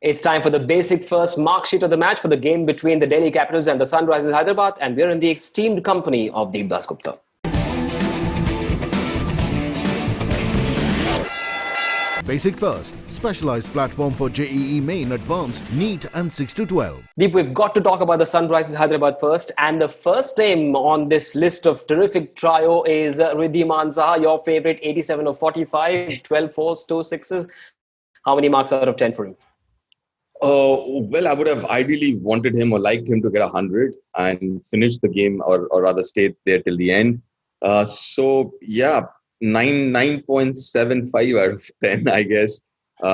It's time for the basic first mark sheet of the match for the game between the Delhi Capitals and the Sunrisers Hyderabad, and we're in the esteemed company of Deep Dasgupta. Basic First, specialized platform for JEE Main Advanced, NEET and 6 to 12. Deep, we've got to talk about the Sunrisers Hyderabad first, and the first name on this list of terrific trio is Riddhiman Saha, your favorite, 87 of 45, 12 fours, 2 sixes. How many marks out of 10 for him? Well, I would have ideally wanted him or liked him to get 100 and finish the game, or rather stay there till the end. So yeah, 9.75 out of 10, I guess,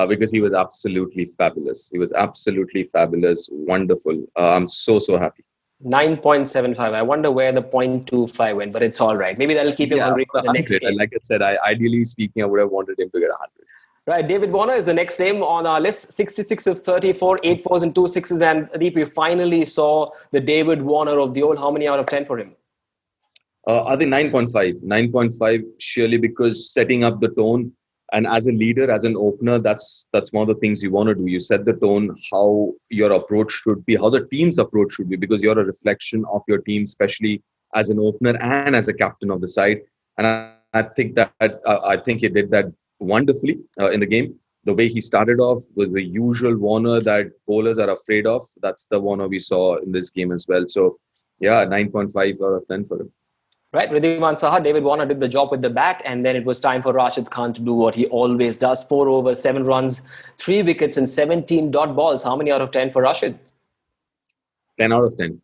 because he was absolutely fabulous. He was absolutely fabulous, wonderful. I'm so happy. 9.75. I wonder where the 0.25 went, but it's all right. Maybe that'll keep him hungry for the next game. Like I said, ideally speaking, I would have wanted him to get 100. Right, David Warner is the next name on our list. 66 of 34, 8 fours and 2 sixes. And Deep, we finally saw the David Warner of the old. How many out of 10 for him? I think 9.5. 9.5, surely, because setting up the tone. And as a leader, as an opener, that's one of the things you want to do. You set the tone, how your approach should be, how the team's approach should be, because you're a reflection of your team, especially as an opener and as a captain of the side. And I think he did that wonderfully in the game. The way he started off with the usual Warner that bowlers are afraid of, that's the Warner we saw in this game as well. So yeah, 9.5 out of 10 for him. Right, Riddhiman Saha, David Warner did the job with the bat, and then it was time for Rashid Khan to do what he always does. 4 overs, 7 runs, 3 wickets and 17 dot balls. How many out of 10 for Rashid? 10 out of 10.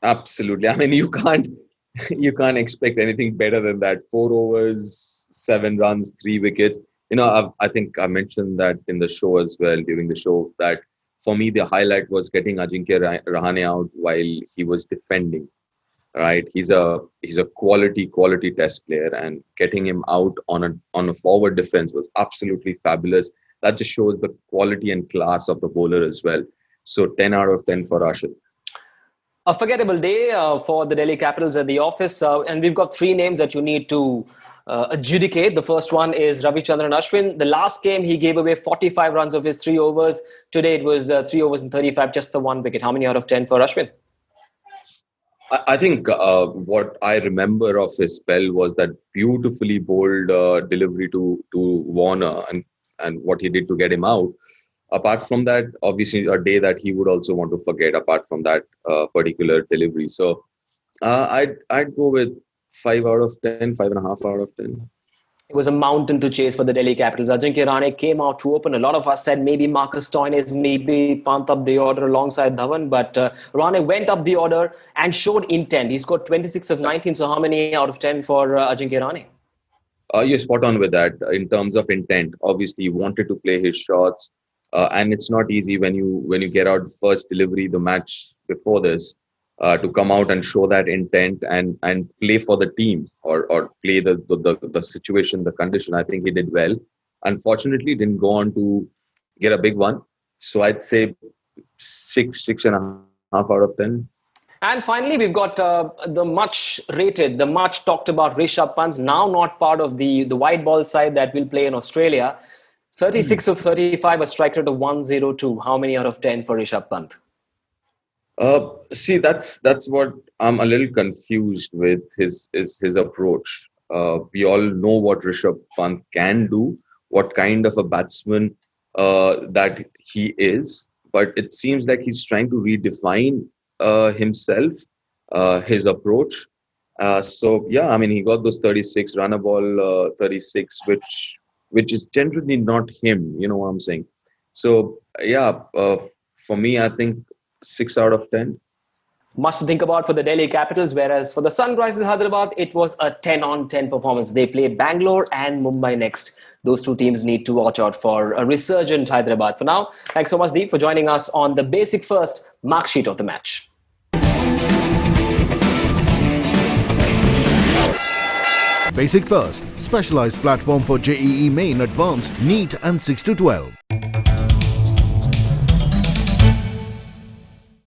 Absolutely. I mean, you can't expect anything better than that. 4 overs, 7 runs, 3 wickets. You know, I think I mentioned that in the show as well, during the show, that for me, the highlight was getting Ajinkya Rahane out while he was defending. Right, he's a quality test player, and getting him out on a forward defense was absolutely fabulous. That just shows the quality and class of the bowler as well. So 10 out of 10 for Rashid. A forgettable day for the Delhi Capitals at the office, and we've got 3 names that you need to adjudicate. The first one is Ravichandran Ashwin. The last game he gave away 45 runs of his 3 overs. Today it was 3 overs and 35, just the 1 wicket. How many out of 10 for Ashwin? I think what I remember of his spell was that beautifully bowled delivery to Warner and what he did to get him out. Apart from that, obviously a day that he would also want to forget apart from that particular delivery. So I'd go with 5 out of 10, 5.5 out of 10. It was a mountain to chase for the Delhi Capitals. Ajinkya Rahane came out to open. A lot of us said maybe Marcus Stoinis, maybe Pant up the order alongside Dhawan. But Rahane went up the order and showed intent. He scored 26 of 19. So how many out of 10 for Ajinkya Rahane? You're spot on with that in terms of intent. Obviously, he wanted to play his shots. And it's not easy when you get out first delivery the match before this. To come out and show that intent and play for the team or play the situation, the condition. I think he did well. Unfortunately, didn't go on to get a big one. So I'd say 6.5 out of 10. And finally, we've got the much rated, the much talked about Rishabh Pant, now not part of the white ball side that will play in Australia. 36 of 35, a strike rate of 102. How many out of 10 for Rishabh Pant? See, that's what I'm a little confused with his approach. We all know what Rishabh Pant can do, what kind of a batsman that he is, but it seems like he's trying to redefine himself, his approach. So yeah, I mean, he got those 36, run a ball 36, which is generally not him. You know what I'm saying? So yeah, for me, I think 6 out of 10. Much to think about for the Delhi Capitals, whereas for the Sunrisers Hyderabad, it was a 10-on-10 performance. They play Bangalore and Mumbai next. Those 2 teams need to watch out for a resurgent Hyderabad. For now, thanks so much, Deep, for joining us on the basic first mark sheet of the match. Basic First, specialized platform for JEE Main Advanced, NEET and 6 to 12.